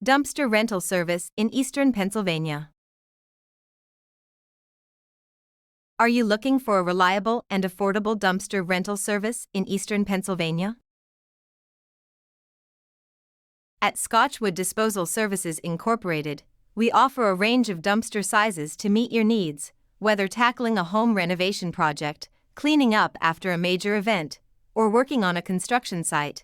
Dumpster rental service in Eastern Pennsylvania. Are you looking for a reliable and affordable dumpster rental service in Eastern Pennsylvania? At Scotchwood Disposal Services Inc, we offer a range of dumpster sizes to meet your needs, whether tackling a home renovation project, cleaning up after a major event, or working on a construction site.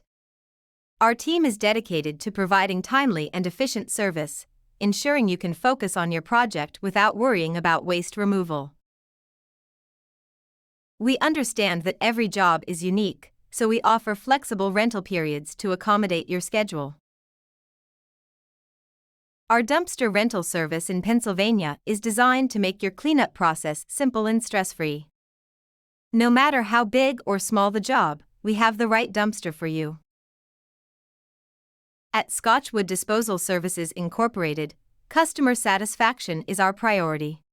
Our team is dedicated to providing timely and efficient service, ensuring you can focus on your project without worrying about waste removal. We understand that every job is unique, so we offer flexible rental periods to accommodate your schedule. Our dumpster rental service in Pennsylvania is designed to make your cleanup process simple and stress-free. No matter how big or small the job, we have the right dumpster for you. At Scotchwood Disposal Services Inc, customer satisfaction is our priority.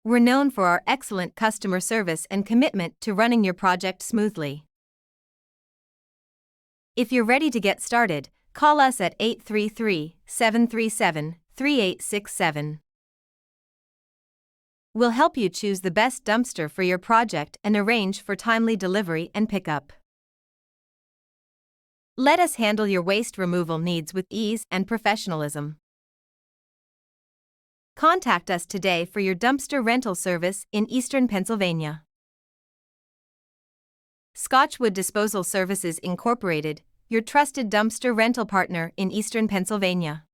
We're known for our excellent customer service and commitment to running your project smoothly. If you're ready to get started, call us at 833-737-3867. We'll help you choose the best dumpster for your project and arrange for timely delivery and pickup. Let us handle your waste removal needs with ease and professionalism. Contact us today for your dumpster rental service in Eastern Pennsylvania. Scotchwood Disposal Services Inc, your trusted dumpster rental partner in Eastern Pennsylvania.